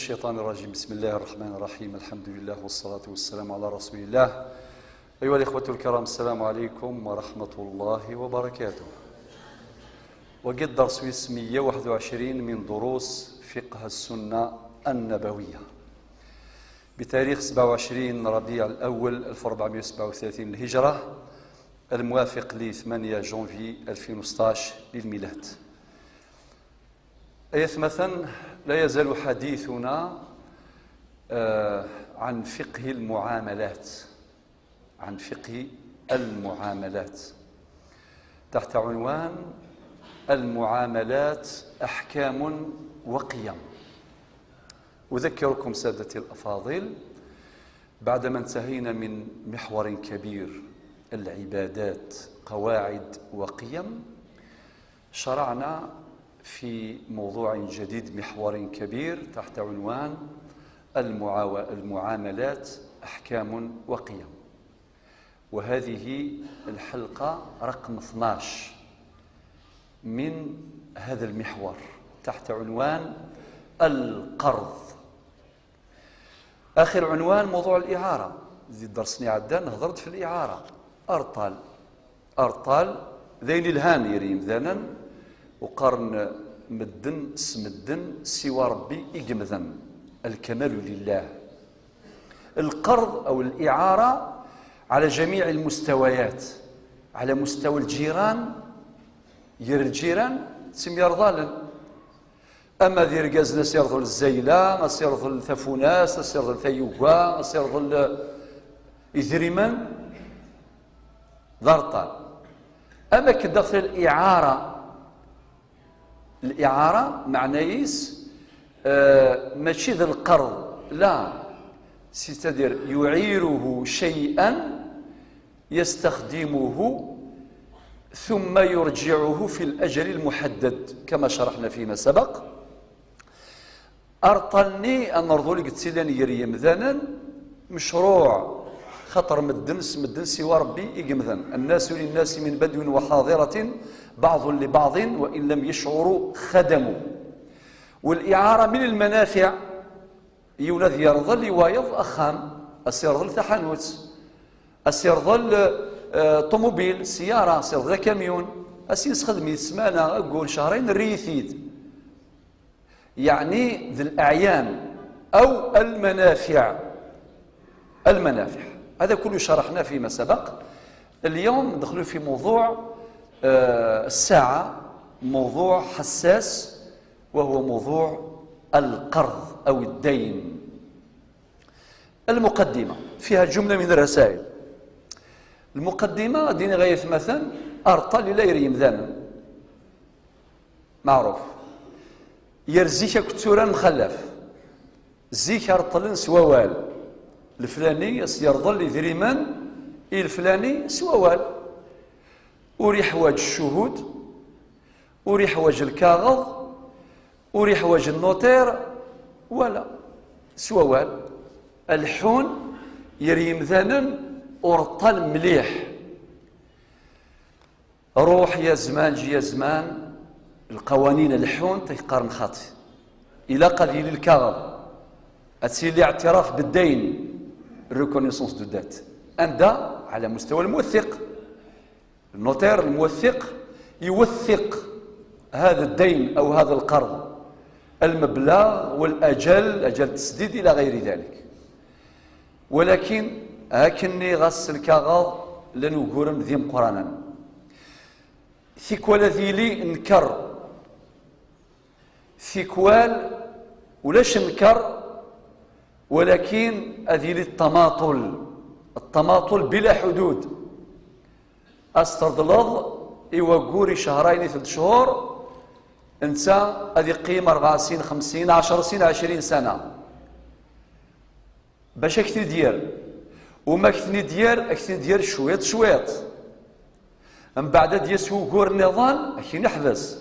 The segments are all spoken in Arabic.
الشيطان الرجيم. بسم الله الرحمن الرحيم. الحمد لله والصلاة والسلام على رسول الله. أيها الإخوة الكرام، السلام عليكم ورحمة الله وبركاته. وقد درس 121 من دروس فقه السنة النبوية بتاريخ 27 ربيع الأول 1437 للهجرة، الموافق ل 8 جونفي 2016 للميلاد. مثلا لا يزال حديثنا عن فقه المعاملات، عن فقه المعاملات تحت عنوان المعاملات أحكام وقيم. أذكركم سادتي الأفاضل، بعدما انتهينا من محور كبير العبادات قواعد وقيم، شرعنا في موضوع جديد محور كبير تحت عنوان المعاملات أحكام وقيم، وهذه الحلقة رقم 12 من هذا المحور تحت عنوان القرض. آخر عنوان موضوع الإعارة، زيد درسني عدان هضرت في الإعارة. أرطال ذين الهان يريم ذانا وقرن مدن سمدن سوى ربي إقمذن، الكمال لله. القرض أو الإعارة على جميع المستويات، على مستوى الجيران، الجيران تسمى يرضالا، أما ذي رقازنا سيرضل الزيلة، سيرضل ثفوناس، سيرضل ثيوقا، سيرضل إذريمان ضرطال. أما كدخل الإعارة معنايس ماشي ذا القرض، لا، ستدير يعيره شيئا يستخدمه ثم يرجعه في الأجل المحدد كما شرحنا فيما سبق. أرطلني أن نرضو لك تسيلاني يريم ذانا مشروع خطر مدن سوى ربي إقمذن، الناس للناس من بدو وحاضرة بعض لبعض وإن لم يشعروا خدموا. والإعارة من المنافع يولد يرضل ويض أخام، أسيرضل تحانوت، أسيرضل طوموبيل سيارة، أسيرضل كاميون، أسيس خدمي سمانة أقول شهرين الريثيد، يعني ذي الأعيان أو المنافع. هذا كله شرحناه فيما سبق. اليوم ندخل في موضوع الساعة، موضوع حساس، وهو موضوع القرض أو الدين. المقدمة فيها جملة من الرسائل. المقدمة دين غاية مثلا أرطل لا يريم ذانا معروف، يرزيك كتورا مخلف زيك أرطلن سووال الفلاني يرضل يذريمان الفلاني سووال، وري حواج الشهود، وري حواج الكاغض، وري حواج النوتير، ولا سووال الحون يريم ذانا ورطل مليح. روح يا زمان جي يا زمان، القوانين الحون تيقارن خاطئ إلى قليل الكاغض أتسيلي اعتراف بالدين، الريكونيسونس دو دات، أندا على مستوى الموثق، النوتير الموثق يوثق هذا الدين أو هذا القرض، المبلغ والأجل، أجل التسديد إلى غير ذلك. ولكن هاكني غس الكاغاض لنقورم ذيم قرانا ثيكوال ذيلي نكر ثيكوال ولاش نكر، ولكن أذيلي التماطل بلا حدود. أسترضلض إيوا شهرين 3 شهور، انت هذه قيمة 4 سنين 50 10 سنين 20 سنة باش اكثر ديال وما اكثر ديال شويط من بعد ديال سوقور النظام اكي نحبس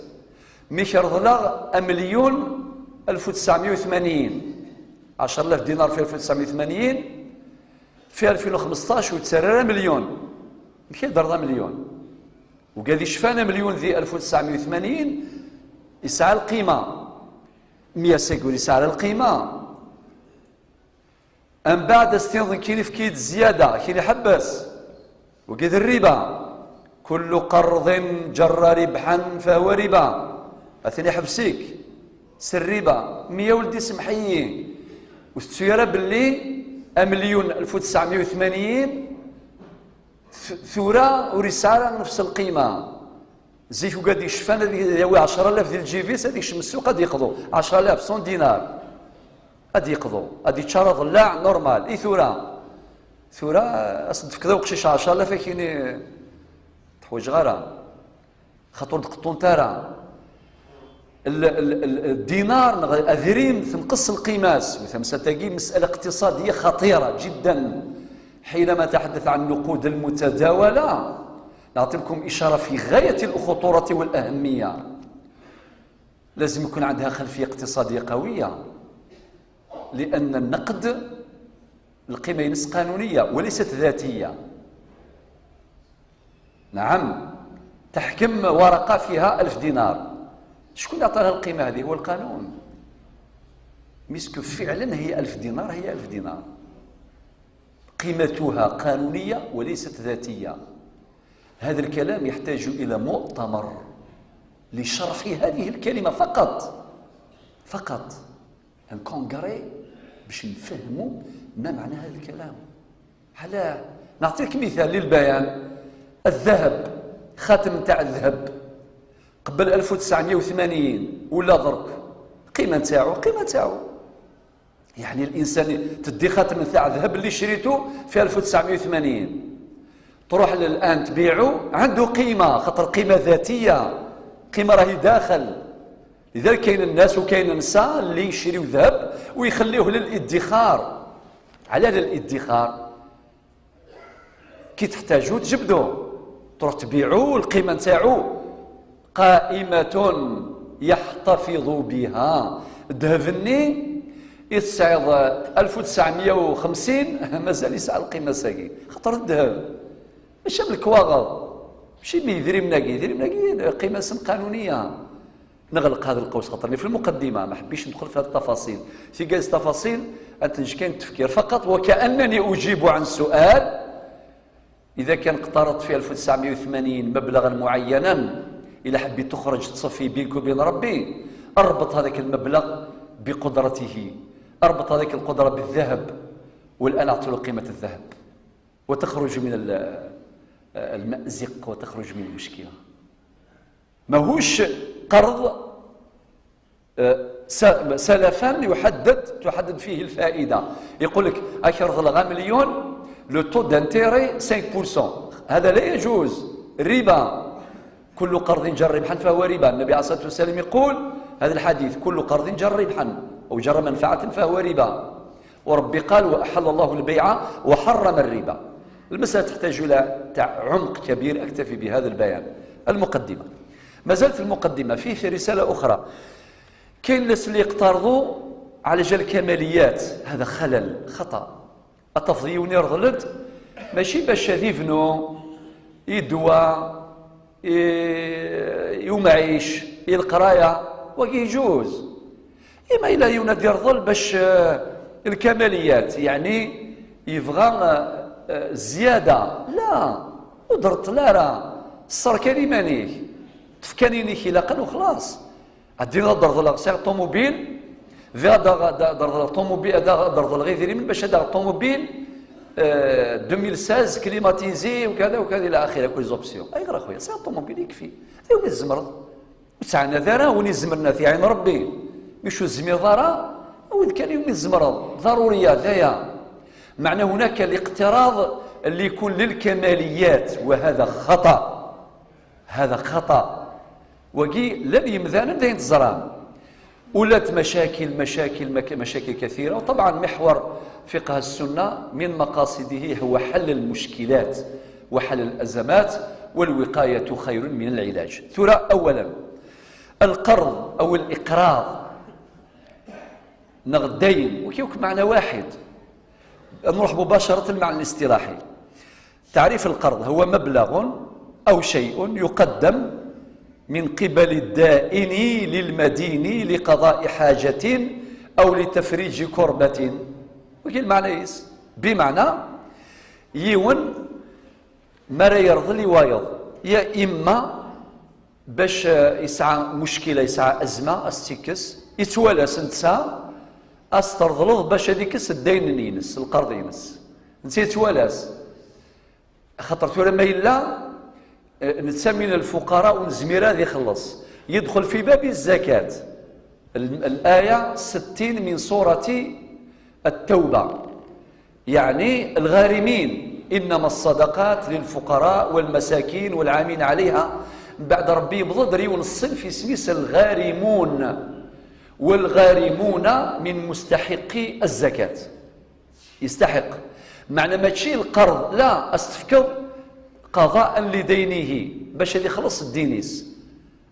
ميشرضلا 1,1980 10,000 دينار في 1980 في 2015 وتسرر مليون، ماشي درنا مليون، وقال شفانا مليون ذي 1980 يسعى القيمة 100 سيكول يسعى القيمة أم بعد استنظن كاين فكيد الزيادة كاين يحبس وكيد الربا كل قرض جر ربحا فهو ربا أثني حبسيك سر ربا 100 ولدي سمحيين والسيارة باللي 1,1980 ثورة ورسالة نفس القيمة زيك وقاد يشفان هذه 10,000 ديال الجيفيس هذيك شمسو قد يقضوا 10,000 100 دينار قد يقضوا قد يتشرط لا نورمال اي ثورة اصدف كذا وقشيش 10,000 كاين تحويج غارة خاطر دقطون تارا الدينار اذريم تنقص القيماس مثلا تلاقي مسألة اقتصادية خطيرة جدا حينما تحدث عن النقود المتداولة نعطي لكم إشارة في غاية الخطورة والأهمية لازم يكون عندها خلفية اقتصادية قوية لأن النقد القيمة ينس قانونية وليست ذاتية نعم تحكم ورقة فيها 1000 دينار شكون اللي عطاها القيمة هذه هو القانون مسك فعلا هي 1000 دينار هي 1000 دينار قيمتها قانونية وليست ذاتية هذا الكلام يحتاج إلى مؤتمر لشرح هذه الكلمة فقط ان كونغري باش نفهموا ما معنى هذا الكلام علاه نعطيك مثال للبيان الذهب خاتم تاع الذهب قبل 1980 ولا درك قيمة تاعو يعني الانسان تدي خاتم تاع الذهب اللي شريته في 1980 تروح الان تبيعه عنده قيمة خاطر قيمة ذاتية قيمة راهي داخل لذلك كاين الناس وكاين النساء اللي يشريو ذهب ويخليوه للادخار على للادخار كي تحتاجو تجبدو تروح تبيعو القيمة نتاعو قائمة يحتفظ بها الذهب يتصعد 1950 مازال يسعى القيمة ساقي خاطر الذهب ماشي من الكواغض ماشي يدري مناقي قيمة سم قانونية نغلق هذا القوس خاطرني في المقدمة ما حبيش ندخل في هذه التفاصيل في جالس تفاصيل أنتج كاين التفكير فقط وكأنني أجيب عن سؤال إذا كان اقترضت في 1980 مبلغا معينا إذا حبيت تخرج تصفي بينك وبين ربي أربط هذاك المبلغ بقدرته أربط هذيك القدرة بالذهب والآن أعطي له قيمة الذهب وتخرج من المأزق وتخرج من المشكلة ماهوش قرض سلفا تحدد فيه الفائدة يقول لك أكرض لغا مليون لو تو دانتيري 5% هذا لا يجوز الربا كل قرض جر ربحا فهو ربا النبي عليه الصلاة والسلام يقول هذا الحديث كل قرض جر ربحا أو جر منفعة فهو ربا وربي قال وأحل الله البيع وحرم الربا المسألة تحتاج إلى عمق كبير أكتفي بهذا البيان المقدمة ما زالت المقدمة فيه رسالة أخرى كاين الناس اللي يقترضوا على جال الكماليات هذا خلل خطأ التفضيل يرضلد ماشي باش يذنو يدوى يمعيش القرايه ويجوز إما إلى ينادي يرضل باش الكماليات يعني يبغى زيادة لا ودرت لا راه الصر كلمانيك تفكانيني خلاقا وخلاص عندي درض سير طوموبيل ذا درض طوموبيل درض غير من باش هذا الطوموبيل 2016 كليماتيزي وكذا وكذا الى اخره كل زوبسيون اي غير اخويا سير طوموبيل يكفي ثاني الزمرض وتاعنا ذرا وني زمرنا في عين ربي مشو الزمير ضرا وإذ كان يوم الزمرض ضرورية ذايا معنى هناك الاقتراض اللي يكون للكماليات وهذا خطأ هذا خطأ وقي لن يمذانا دين الزران ولات مشاكل كثيرة وطبعا محور فقه السنة من مقاصده هو حل المشكلات وحل الأزمات والوقاية خير من العلاج ثرى أولا القرض أو الإقراض نغدين وكيوك معنى واحد نروح مباشرة المعنى الاصطلاحي تعريف القرض هو مبلغ أو شيء يقدم من قبل الدائن للمدين لقضاء حاجة أو لتفريج كربة وكاين معنى بمعنى يون ما راه يرضي لي وايض، يا اما باش يسعى مشكله، يسعى ازمه استيكس يتوالى سنتسا استرضلض باش هذيك الدين ينس القرض ينس انت يتوالاس خاطر تولى ما الا نتسمي الفقراء ونزمير هذا يخلص يدخل في باب الزكاه. الايه 60 من سوره التوبه، يعني الغارمين انما الصدقات للفقراء والمساكين والعاملين عليها. بعد ربي بضد ريون الصنف سميس الغارمون، والغارمون من مستحقي الزكاة، يستحق معنى ما تشي القرض لا استفكر قضاء لدينه باش هذه يخلص الدينيس،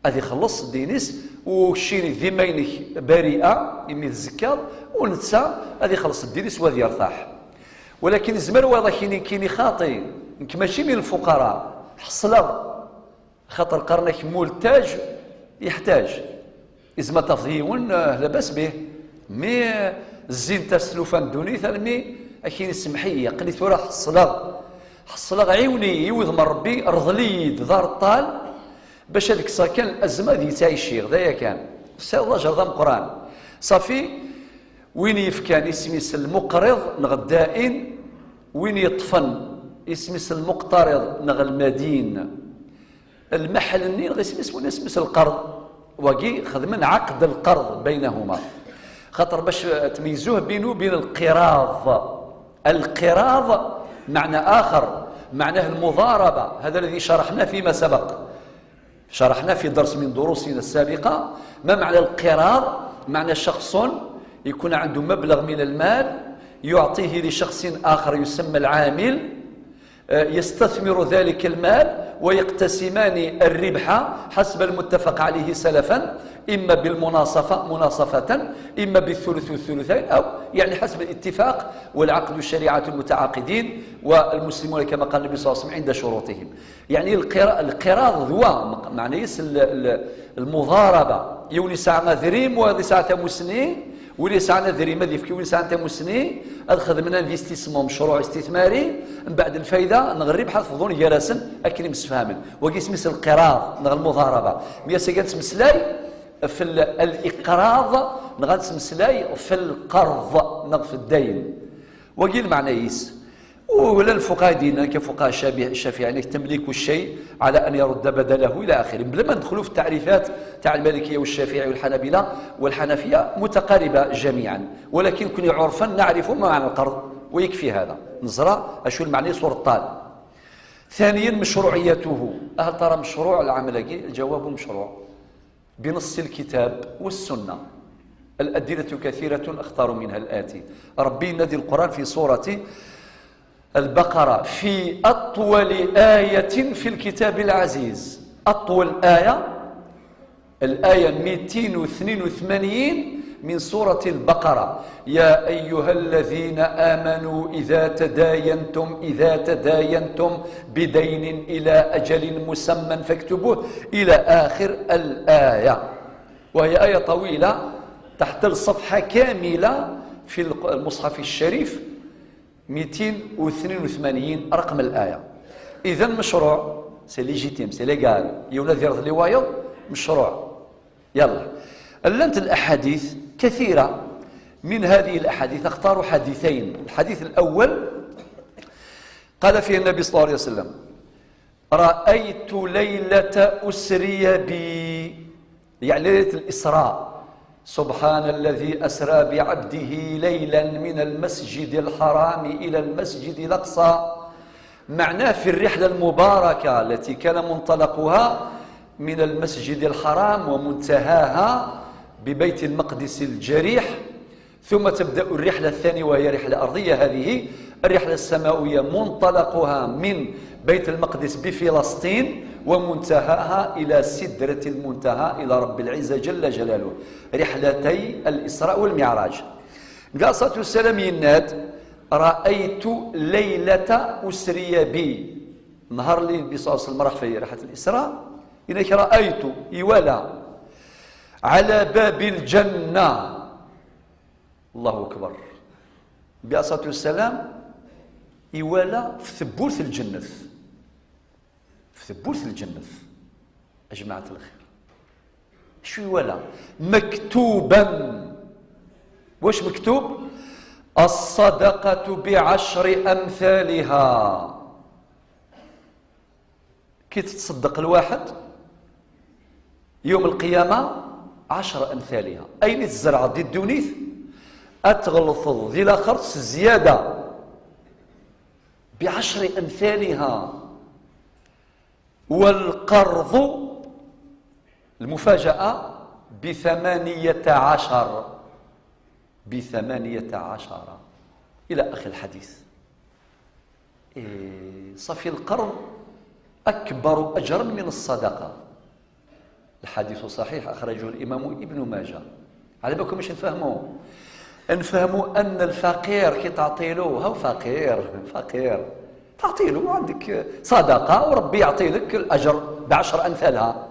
هذه يخلص الدينيس وشيني ذمينك بريئة يمي الزكاة ونتسى هذه يخلص الدينيس وهذه يرتاح. ولكن زمر واضح كيني خاطي انك ماشي من الفقراء حصله خاطر قرنك مولتاج يحتاج إذا ما تفضيون لا بأس به مي الزين تسلوفان دوني ثاني أكين السمحية قلت ورا حصلغ عيوني يوذ من ربي أرضليد دار الطال باش هذيك كان الأزمة ذي تعيشي غدايا كان سي الله جرضام قرآن صافي وين يفكان اسميس المقرض نغ الدائن، وين يطفن اسميس المقترض نغ المدين، المحل النين غير اسميس القرض وقي خدمن عقد القرض بينهما خاطر باش تميزوه بينه وبين القراض معنى آخر معناه المضاربة، هذا الذي شرحناه فيما سبق، شرحنا في درس من دروسنا السابقة ما معنى القراض. معنى شخص يكون عنده مبلغ من المال يعطيه لشخص آخر يسمى العامل، يستثمر ذلك المال ويقتسمان الربح حسب المتفق عليه سلفا، إما مناصفة إما بالثلث والثلثين، أو يعني حسب الاتفاق والعقد الشريعة المتعاقدين والمسلمون كما قال النبي صلى الله عليه وسلم عند شروطهم. يعني القراض ذوا معنى المضاربة يوني ساعة ذريم وهذه ساعة مسني ولي ساعة ذريم هذه في ولي ساعة مسني أخذ من انفستيسمون مشروع استثماري من بعد الفايدة نغرب حفظون جلسا أكل مسفهما وقيس مثل القراض نغ المضاربة مياسا كانت مسلاي في الإقراض نغانس مسلاي في القرض نغ في الدين وقيل معنى يس ولا الفقهاء دينا كفقهاء الشافعي يعني تملك الشيء على ان يرد بدله الى اخره، بلا ما ندخلوا في التعريفات تاع المالكيه والشافعي والحنابله والحنفيه متقاربه جميعا، ولكن كن عرفا نعرف ما معنى القرض ويكفي هذا نزرى اشو المعني صور الطال. ثانيا مشروعيته، هل ترى مشروع العمل؟ الجواب مشروع بنص الكتاب والسنه. الادله كثيره اختار منها الاتي. ربي ينادي القران في سوره البقرة في أطول آية في الكتاب العزيز، أطول آية الآية 282 من سورة البقرة، يا أيها الذين آمنوا إذا تداينتم بدين إلى أجل مسمى فاكتبوه إلى آخر الآية، وهي آية طويلة تحت الصفحة كاملة في المصحف الشريف 282 رقم الآية. إذا مشروع سي ليجيتيم سي ليغال يونادي رض لي وايض مشروع. يلا اللنت الأحاديث كثيرة، من هذه الأحاديث اختاروا حديثين. الحديث الأول قال فيه النبي صلى الله عليه وسلم رأيت ليلة أسري بي، يعني ليلة الإسراء، سبحان الذي أسرى بعبده ليلا من المسجد الحرام إلى المسجد الأقصى، معناه في الرحلة المباركة التي كان منطلقها من المسجد الحرام ومنتهاها ببيت المقدس الجريح، ثم تبدأ الرحلة الثانية وهي رحلة أرضية. هذه الرحلة السماوية منطلقها من بيت المقدس بفلسطين ومنتهاها إلى سدرة المنتهى إلى رب العزة جل جلاله، رحلتي الإسراء والمعراج. قاصة السلام يناد رأيت ليلة أسري بي، نهار اللي النبي صلى الله عليه وسلم راح في رحلة الإسراء إنك رأيت يولى على باب الجنة، الله أكبر، النبي عليه الصلاة والسلام يوالى في ثبوت الجنة، في ثبوت الجنة أجماعة الخير. شو يوالى؟ مكتوبا. واش مكتوب؟ الصدقة ب10 أمثالها. كي تتصدق الواحد يوم القيامة 10 أمثالها. أين الزرعة دي الدونيث أتغلط ذي الآخر زيادة ب10 أمثالها. والقرض المفاجأة ب18 إلى آخر الحديث. صفي القرض أكبر أجرا من الصدقة. الحديث صحيح أخرجه الإمام ابن ماجه. على بالكم مش نفهموا أن الفقير كي تعطيله هو فقير تعطيله عندك صدقة وربي يعطي لك الأجر ب10 أمثالها.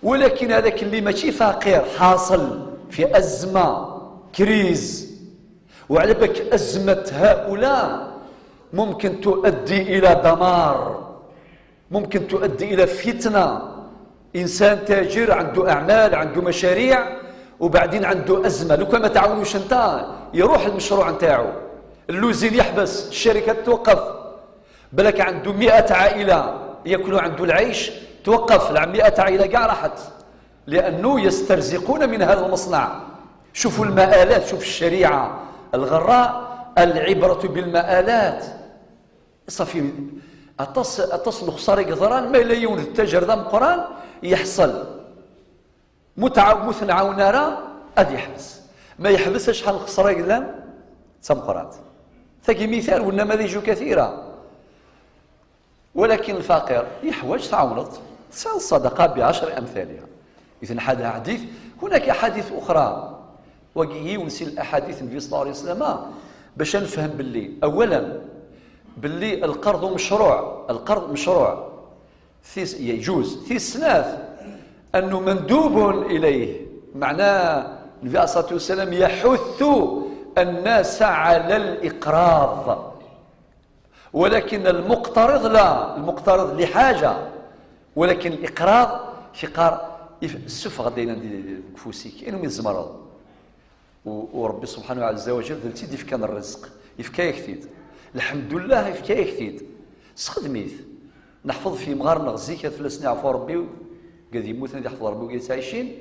ولكن هذاك اللي ماشي فقير حاصل في أزمة كريز، وعلى بالك أزمة هؤلاء ممكن تؤدي إلى دمار، ممكن تؤدي إلى فتنة. إنسان تاجر عنده أعمال عنده مشاريع وبعدين عنده أزمة، لو كان ما تعاونوش انت يروح المشروع نتاعو، اللوزين يحبس، الشركات توقف، بلك عنده 100 عائلة يأكلوا عنده العيش توقف، 100 عائلة كاع راحت لأنه يسترزقون من هذا المصنع. شوفوا المآلات، شوف الشريعة الغراء، العبرة بالمآلات. صافي أتصل خسارة قدران ما لا يولد التاجر ذا مقران يحصل مثنعون راه أدي يحبس، ما يحبس شحال الخسارة قدام تمقرات. ثقي مثال والنماذج كثيرة. ولكن الفقير يحوج تعاونط الصدقة ب10 أمثالها. إذن هذا حديث. هناك أحاديث أخرى وهي ونسي الأحاديث النبي صلى الله عليه وسلم باش نفهم باللي أولا باللي القرض مشروع، القرض مشروع يجوز في السلاف أنه مندوب إليه، معناه النبي عليه الصلاة والسلام يحث الناس على الإقراض. ولكن المقترض لا، المقترض لحاجة، ولكن الإقراض شقار السفغ دينا كفوسيك إنه من الزمرض. وربي سبحانه عز وجل ذلتي يفكان الرزق يفكايه كثير، الحمد لله يفكايه كثير. سخدميت نحفظ في مغار نغزيك فلسني عفو ربي قد يموت ندي يحفظ ربي وقد عايشين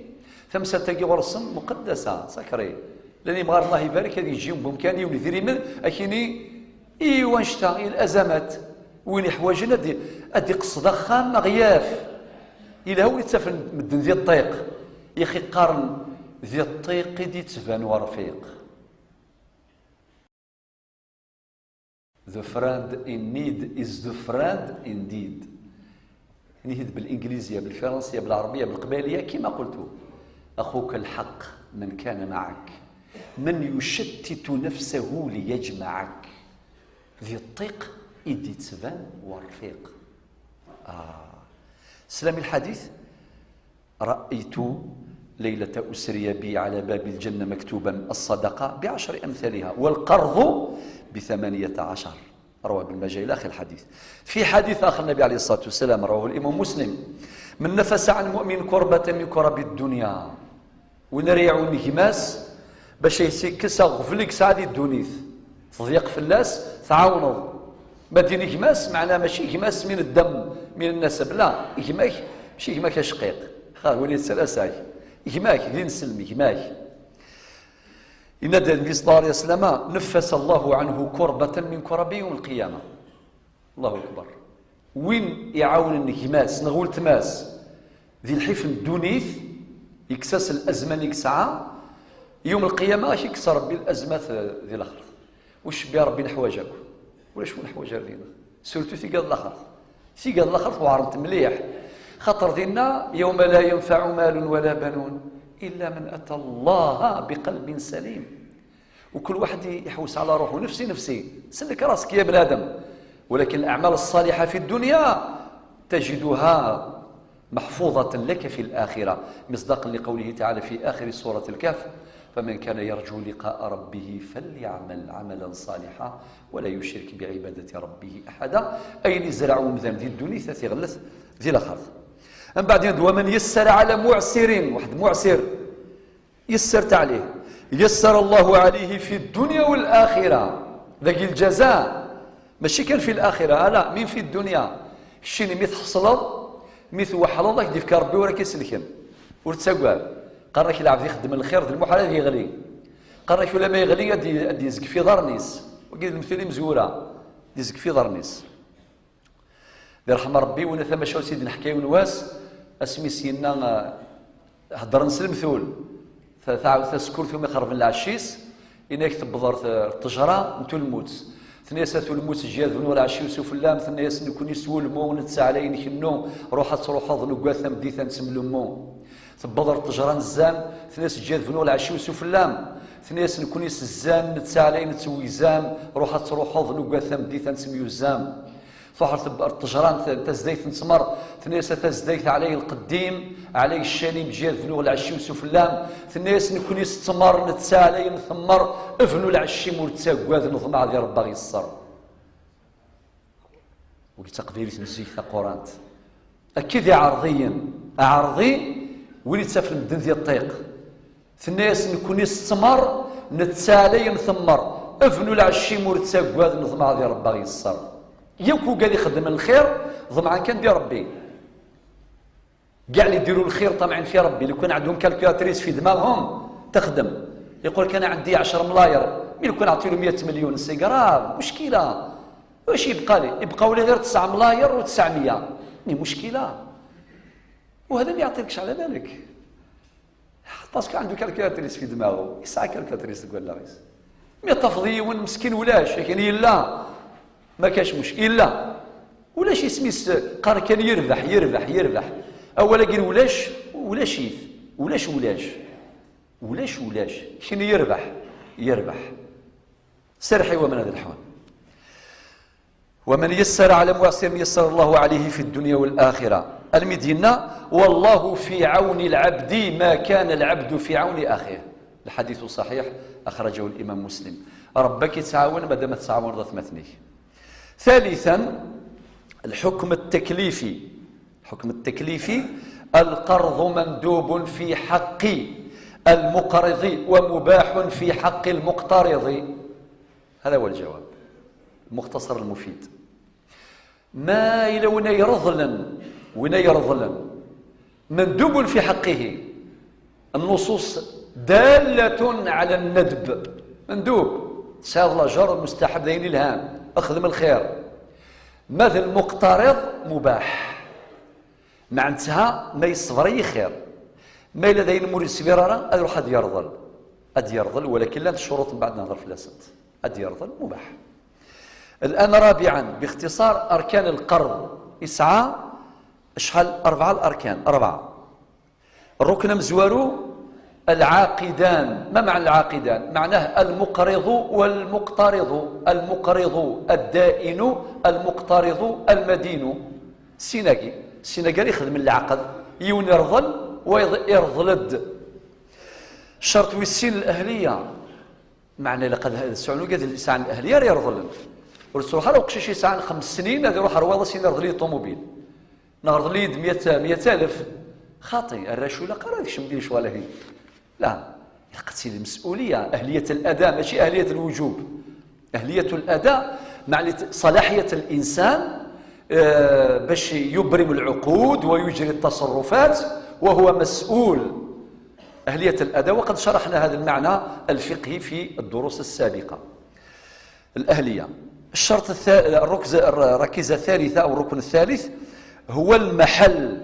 ثمسة تلقي ورسم مقدسة سكري، لاني مغار الله يبارك هذه يجيهم بامكاني ونذيري من اكيني ايوا نشتا الازمات وين يحواجنا ادي قصده خام غياف الى هو يتسافر مدن ذي الطيق يا اخي قارن ذي الطيق دي تبان ورفيق. The friend in need is the friend indeed. نهد بالإنجليزية بالفرنسية بالعربية بالقبالية كما قلت. أخوك الحق من كان معك، من يشتت نفسه ليجمعك. ذي الطيق إدي تبان ورفيق. سلام الحديث. رأيت ليلة أسري بي على باب الجنة مكتوبا الصدقة ب10 أمثالها والقرض ب18. رواه ابن ماجه إلى آخر الحديث. في حديث آخر النبي عليه الصلاة والسلام رواه الإمام مسلم: من نفس عن مؤمن كربة من كرب الدنيا ونريع نهماس باش يسكس غفلك سعدي الدونيث تضيق في الناس تعاونوا ما دي نهماس معناه ماشي هماس من الدم من النسب، لا إهماك ماشي إهماك شقيق ولي السلاساي إهماك دين السلم إهماك. ينادى النبي صلى الله عليه وسلم: نفس الله عنه كربة من كرب يوم القيامة. الله أكبر. وين يعاون النهماس نغول تماس ذي الحفن الدونيث يكسس الأزمان يكسعى يوم القيامة اش يكسر ربي الأزمات ذي الآخر. وش بيا ربي نحواجك ولا شو نحواج ذينا سورتو ثقال الآخر، ثقال الآخر وعرمت مليح خاطر ذينا يوم لا ينفع مال ولا بنون إلا من أتى الله بقلب سليم. وكل واحد يحوس على روحه نفسي نفسي سلك راسك يا بنادم، ولكن الأعمال الصالحة في الدنيا تجدها محفوظة لك في الآخرة، مصداقا لقوله تعالى في آخر سورة الكهف: فمن كان يرجو لقاء ربه فليعمل عملا صالحا ولا يشرك بعبادة ربه أحدا. أين يزرعوا مثلا ذي الدنيا تغلث ذي الأخر. من بعد ومن يسر على معسر، واحد معسر يسرت عليه يسر الله عليه في الدنيا والآخرة. ذاك الجزاء ماشي كان في الآخرة، لا، من في الدنيا. الشيء اللي حصل مثل وحلال يدير فيك ربي وراك يسلكن ورتساقال. قال لك العبد يخدم الخير ذي المحال يغلي، قال لك ولا ما يغلي غادي يزك في ضرنيس. وقيل المثالي مزوره يزك في ضرنيس. يرحم ربي وانا ثم شاو سيدي نحكي ونواس اسمي سينا هضر نسلمثول تسكر ثم يخرب العشيس انك تبضر التجره نتو الموت ثنيا ساتو الموت جياد ذنو العشي وسوف اللام ثنيا نكون يسول مو نتسع علينا كنو روحات ذنو بديثا نسملو مو تبضر التجران الزام ثنيا جياد ذنو العشي وسوف اللام ثنيا نكون الزام نتسع علينا نتويزام روحات ذنو بديثا نسميو الزام فحر التجران تزديت نسمر ثنيس تزديت عليه القديم عليه الشاني بجير فنو العشي وسوف اللام ثنيس نكون يستمر نتسالي نثمر افنو العشي مرتساقواد نظمع ديال ربا الصر وقلت قبيلي تمزيك قرانت اكيد عرضيا عرضي ولي تسافر المدن ديال الطيق ثنيس نكون يستمر نتسالي نثمر افنو العشي مرتساقواد نظمع ديال ربا الصر. يوكو قال يخدم الخير ضمعا كان ديال ربي كاع اللي يديروا الخير طمعا في ربي. لو كان عندهم كالكولاتريس في دماغهم تخدم يقول كان عندي 10 ملاير ملي كون نعطي له 100 مليون سيجاره مشكله واش يبقى لي؟ يبقاو لي غير 9 ملاير و900 مشكله. وهذا ما يعطيكش على بالك باسكو عنده كالكولاتريس في دماغه يسعى كالكولاتريس تقول لا غيس مي تفضيون مسكين ولاش لكن لا ما كاش مشكل لا ولاش يسميس قال كان يربح اولا قال ولاش شنو يربح سرحي ومن هذا الحوان. ومن يسر على معسر يسر الله عليه في الدنيا والآخرة. المدينة والله في عون العبد ما كان العبد في عون أخيه. الحديث صحيح أخرجه الإمام مسلم. ربك تعاون ما دام تعاون رضا ثمثنيه. ثالثا الحكم التكليفي. الحكم التكليفي القرض مندوب في حق المقرض ومباح في حق المقترض. هذا هو الجواب المختصر المفيد. ما إلى وين يرضلن مندوب في حقه. النصوص دالة على الندب مندوب ساد الأجر مستحب ذين الهام أخدم الخير. مثل المقترض مباح معناتها ما يصبر خير ما إلا ذين مور السفيرة أروح أد يرضل ولكن لا الشروط من بعد نهضر في الأسد أد يرضل مباح. الآن رابعا باختصار أركان القرض يسعى شحال 4 الأركان 4. الركن مزوارو العاقدان. ما معنى العاقدان؟ معناه المقرض والمقترض. المقرض الدائن المقترض المدين. السيناقي يخدم العقد يون يرضل ويرضلد. الشرط والسين الأهلية معنى لقد السعنو قد الإنسان الأهلية يرضل ورسوها لو قشيش يسعى 5 سنين هذا يروح رواضه سين يرضل لي طوموبيل نرضل لي 100,000 خاطي الرشوله قال هذيك شمدي شو هي لا يقتل المسؤوليه. أهلية الأداء ماشي أهلية الوجوب. أهلية الأداء معنى صلاحية الإنسان باش يبرم العقود ويجري التصرفات وهو مسؤول. أهلية الأداء وقد شرحنا هذا المعنى الفقهي في الدروس السابقة. الأهلية. الشرط الركيزة الثالثة أو الركن الثالث هو المحل.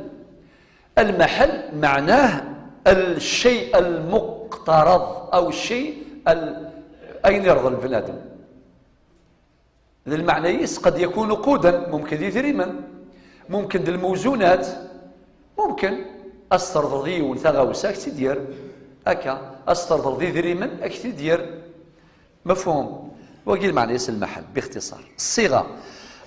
المحل معناه الشيء المقترض أو الشيء أين يرضى البنادم. ذا المعنى قد يكون قودا ممكن يثريما ممكن ذا الموزونات ممكن أسترض ذي ونثغوسا كتدير أكا أسترض ذي ذريما أكتدير مفهوم. وقيل معنى المحل باختصار.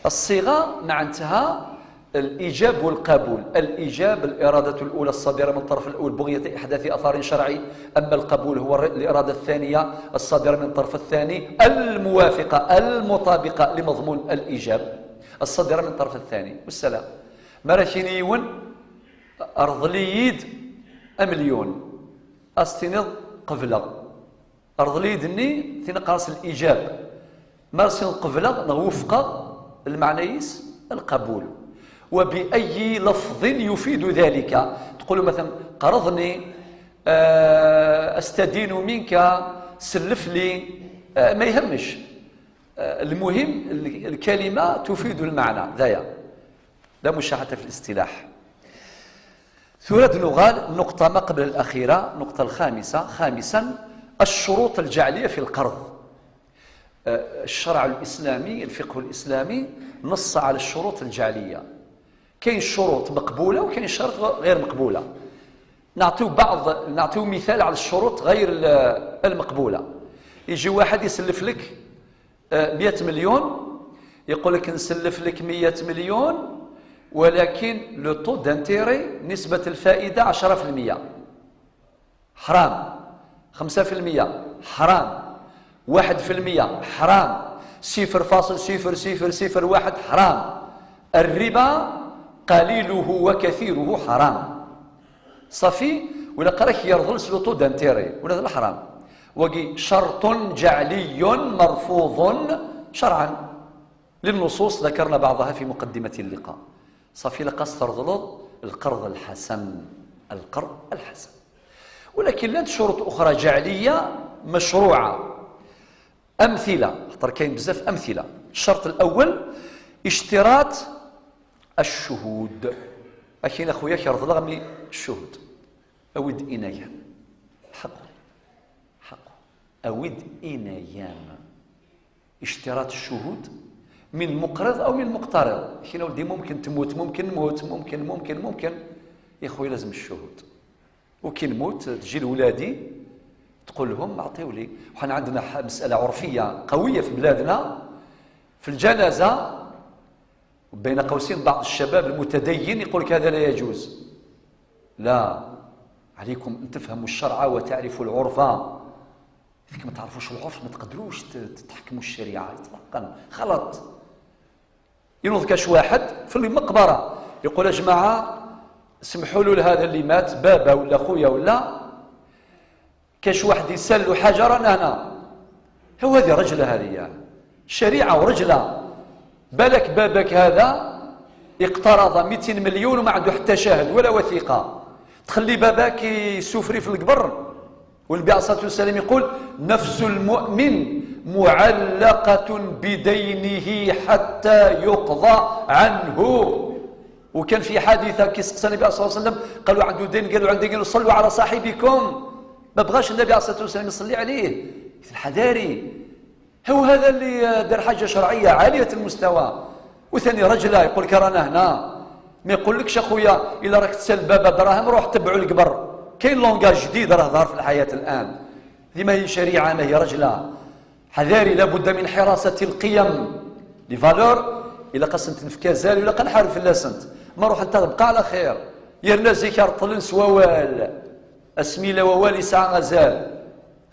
الصيغة معناتها الإيجاب والقبول. الإيجاب الإرادة الأولى الصادرة من الطرف الأول بغية إحداث أثار شرعي، أما القبول هو الإرادة الثانية الصادرة من الطرف الثاني الموافقة المطابقة لمضمون الإيجاب الصادرة من الطرف الثاني. والسلام مراكينيون أرض ليد أمليون أستنض قبلة أرض ليدني تنقرص الإيجاب مرسل قبلة نوفق المعنيس القبول. وبأي لفظ يفيد ذلك، تقول مثلا قرضني، أستدين منك، سلف لي، ما يهمش، المهم الكلمة تفيد المعنى ذايا، لا مشاحة في الاصطلاح. ثورة نغال النقطة ما قبل الأخيرة، النقطة الخامسة. خامسا الشروط الجعلية في القرض. الشرع الإسلامي الفقه الإسلامي نص على الشروط الجعلية. كاين شروط مقبولة وكاين شروط غير مقبولة. نعطيو مثال على الشروط غير المقبولة. يجي واحد يسلف لك 100 مليون، يقول لك نسلف لك 100 مليون ولكن لو طو دانتيري نسبة الفائدة 10%. حرام. 5% حرام. 1% حرام. 0.0001 حرام. الربا قليله وكثيره حرام. صافي ولا قراك يرضل سلوطو دانتيري ولا هذا الحرام. وقي شرط جعلي مرفوض شرعا للنصوص ذكرنا بعضها في مقدمة اللقاء. صافي لقاس ترضل القرض الحسن، القرض الحسن. ولكن لات شروط أخرى جعلية مشروعة. أمثلة، خاطر كاين بزاف أمثلة. الشرط الأول اشتراط الشهود. أكين أخويا كيرض غمي الشهود أود إنايان حق أود إنايان. اشتراط الشهود من مقرض أو من مقترض. حين ولدي ممكن تموت، ممكن نموت، ممكن يا خويا لازم الشهود. وكي نموت تجي لولادي تقول لهم اعطيوا لي. وحنا عندنا مسألة عرفية قوية في بلادنا في الجنازة بين قوسين بعض الشباب المتدين يقول لك هذا لا يجوز. لا، عليكم أن تفهموا الشرع وتعرفوا العرف. إذا ما تعرفوش العرف ما تقدروش تحكموا الشريعة إطلاقا، غلط. ينوض كاش واحد في المقبرة يقول يا جماعة سمحوا له لهذا اللي مات بابا ولا خويا ولا كاش واحد يسلوا حجرا هنا. هو هذه رجلة، هذه يعني شريعة ورجلة. بالك بابك هذا اقترض 200 مليون وما عنده حتى شاهد ولا وثيقة، تخلي باباك يسوفري في القبر؟ والنبي عليه الصلاة والسلام يقول نفس المؤمن معلقة بدينه حتى يقضى عنه. وكان في حادثة كيسقسى النبي عليه الصلاة والسلام قالوا عنده دين، قالوا عنده دين، صلوا على صاحبكم. ما بغاش النبي عليه الصلاة والسلام يصلي عليه. الحذاري هو هذا اللي دار حاجة شرعية عالية المستوى. وثاني رجله يقول لك رانا هنا، ما يقولكش اخويا الا راك تسال بابا دراهم روح تبعوا القبر. كاين لونجاج جديد راه ظهر في الحياة الآن. هذه ما هي شريعة، ما هي رجلة. حذاري، لابد من حراسة القيم لي فالور. إلا قسنت في كازال ولا قنحارب في اللاسنت ما روح انت بقى على خير. يا الناس زيك رطلن سوال اسميله ووال يسعى غزال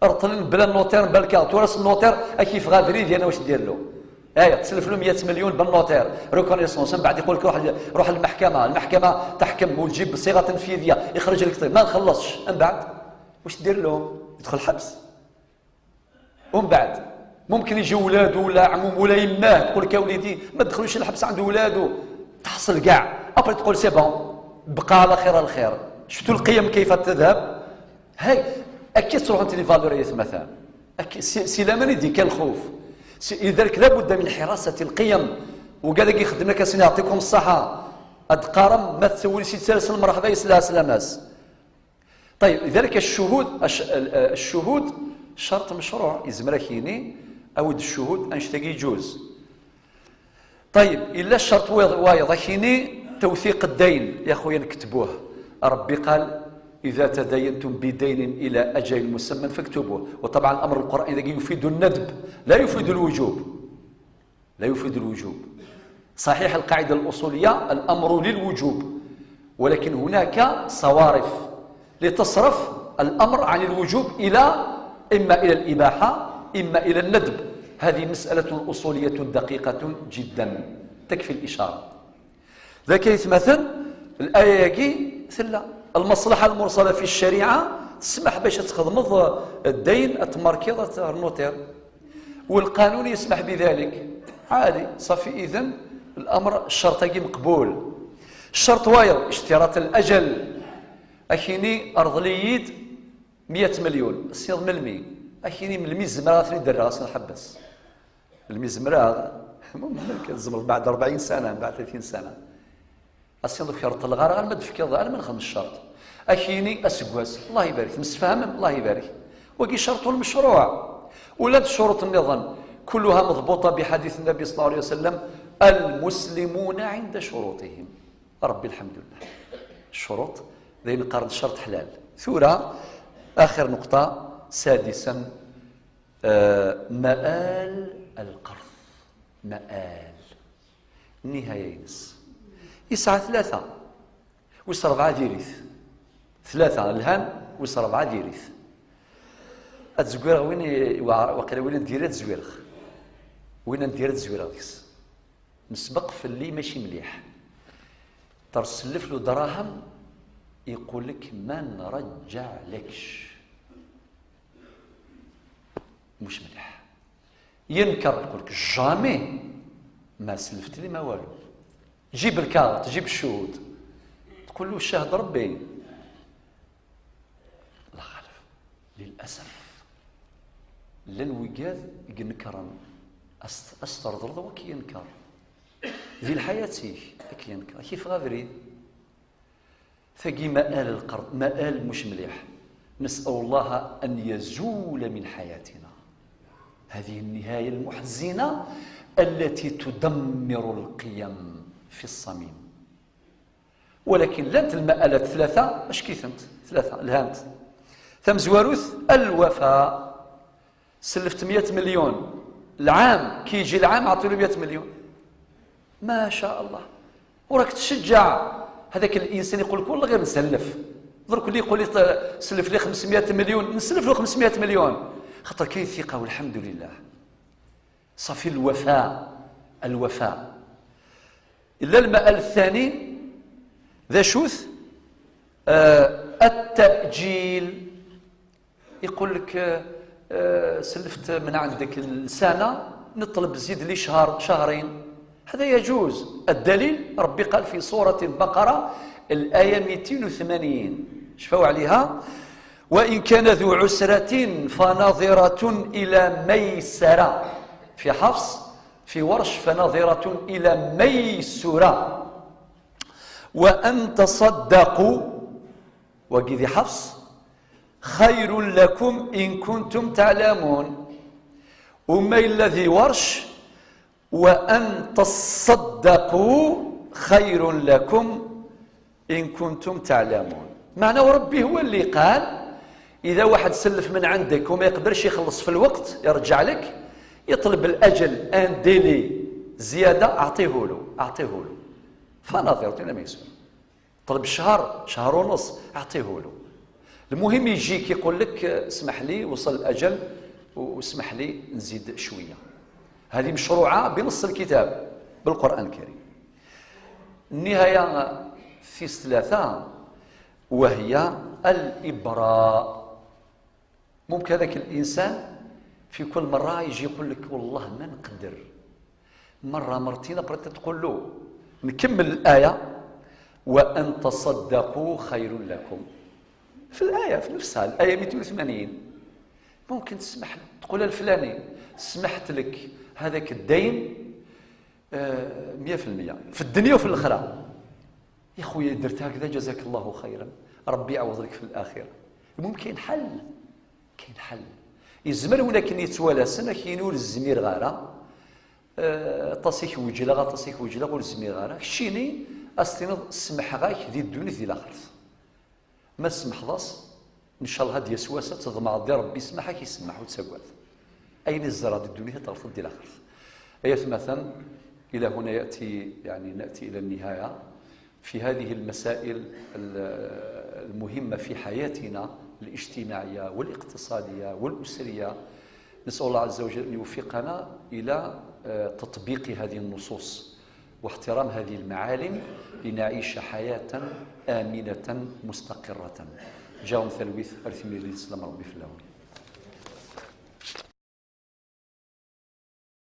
رطلن بلا النوتير بالكارت وراس النوتير كيف غافري ديالنا واش دير له. تسلف له 100 مليون بالنوتير ريكونيسونس، من بعد يقول لك روح للمحكمة، المحكمة تحكم وتجيب بصيغة تنفيذية يخرج لك ما نخلصش. من بعد واش دير له؟ يدخل الحبس. ومن بعد ممكن يجي ولادو ولا عموم ولا يماه تقول لك يا وليدي ما تدخلوش الحبس عنده ولادو، تحصل كاع ابري تقول سي بون بقى على خير الخير. شفتوا القيم كيف تذهب؟ هاي اكيد تروح انت لي فالوريات مثلا سي لا ماني ديك الخوف. لذلك لابد من حراسة القيم. وقال لك يخدم لك سنة يعطيكم الصحة أدقارم ما تسولي سي تسلسل مرحبا يسلا سلاماس. طيب لذلك الشهود شرط مشروع يزمركيني أود الشهود أنشتاقي يجوز. طيب إلا الشرط وايض كيني توثيق الدين يا خويا نكتبوه. ربي قال إذا تداينتم بدين إلى أجل مسمى فاكتبوه. وطبعا الأمر القرآني يفيد الندب لا يفيد الوجوب، لا يفيد الوجوب. صحيح القاعدة الأصولية الأمر للوجوب، ولكن هناك صوارف لتصرف الأمر عن الوجوب إما إلى الإباحة إما إلى الندب. هذه مسألة أصولية دقيقة جدا تكفي الإشارة. ذاك يتمثل الآية يجي ثلا المصلحة المرسلة في الشريعة تسمح باش تخدمض الدين اتماركيض النوتير، والقانون يسمح بذلك عادي صافي. إذن الأمر الشرطي مقبول. الشرط واير اشتراط الأجل. أخيني أرض ليد 100 مليون السيض من المي أخيني من الميزمرة ثني درا نحبس الميزمرة ممكن تزمر بعد 40 سنة بعد 30 سنة السيض خيرت الغار ما تفكر أنا ما نخدم الشرط. أخيني أسقواس الله يبارك مستفهم الله يبارك وكي شرط المشروع ولا الشروط النظام كلها مضبوطة بحديث النبي صلى الله عليه وسلم المسلمون عند شروطهم. ربي الحمد لله الشروط ذي نقارن الشرط حلال. ثورة آخر نقطة سادسا مآل القرض. مآل النهاية يسعى 3 ويصير 4 ديريث 3 الهان ويصير 4 ديريث الزوير وين وقيلا وين ندير الزوير وين ندير الزوير ديس مسبق في اللي ماشي مليح ترسلف له دراهم يقول لك ما نرجع لكش مش مليح ينكر يقول لك جامي ما سلفت لي ما والو. جيب الكارت جيب الشهود تقول له شاهد ربي لا خالف للاسف لن وقاذ ينكر استرض وكي ينكر ذي الحياة كي ينكر كيف غابري ثقي مآل القرض مآل مش مليح. نسأل الله أن يزول من حياتنا هذه النهاية المحزنة التي تدمر القيم في الصميم. ولكن لانت المآلات 3 اش كيثنت 3 الهانت ثم زواروث الوفاء سلفت 100 مليون العام كي يجي العام اعطيله 100 مليون ما شاء الله وراك تشجع هذاك الانسان يقول لك والله غير نسلف درك اللي يقول لي سلف لي 500 مليون نسلف له 500 مليون خاطر كاين ثقه والحمد لله صافي الوفاء. الا المآل الثاني ذا شوث التأجيل يقول لك سلفت من عندك السنة نطلب زيد لي شهرين هذا يجوز. الدليل ربي قال في سورة البقرة الآية 280 شفوا عليها وإن كان ذو عسرة فنظرة إلى ميسرة في حفص في ورش فنظرة إلى ميسرة وأن تصدقوا وكذي حفص خير لكم إن كنتم تعلمون وما الذي ورش وأن تصدقوا خير لكم إن كنتم تعلمون. معنى ربي هو اللي قال إذا واحد سلف من عندك وما يقدرش يخلص في الوقت يرجع لك يطلب الأجل أن ديلي زيادة أعطيه له فنظرة إلى ميسر طلب شهر ونص أعطيه له. المهم يجيك يقول لك اسمح لي وصل الأجل واسمح لي نزيد شوية. هذه مشروعة بنص الكتاب بالقرآن الكريم. النهاية في 3 وهي الإبراء. ممكن هذاك الإنسان في كل مرة يجي يقول لك والله ما نقدر مرة مرتين برات تقول له نكمل الآية وأن تصدقوا خير لكم في الآية في نفسها الآية 280 ممكن تسمح له تقول الفلاني سمحت لك هذاك الدين 100% في الدنيا وفي الآخرة يا خويا درت هكذا جزاك الله خيرا ربي يعوض لك في الآخرة. ممكن كاين حل يزمر ولكن يتوالى سنة كينور الزمير غارة تصيك وجلا غور الزمير غارة شيني استنض سمح غاك ذي الدنيا ذي الآخرة ما سمح ضاس ان شاء الله هاد يسواسة تضمع دي ربي يسمحك يسمح وتسقوات اين الزراد الدنيا ترفض دي الآخرة. ايات مثلا إلى هنا نأتي إلى النهاية في هذه المسائل المهمة في حياتنا الاجتماعية والاقتصادية والأسرية. نسأل الله عز وجل أن يوفقنا إلى تطبيق هذه النصوص واحترام هذه المعالم لنعيش حياة آمنة مستقرة. جاهم ثلويث أرث من الإسلام ربي في الله.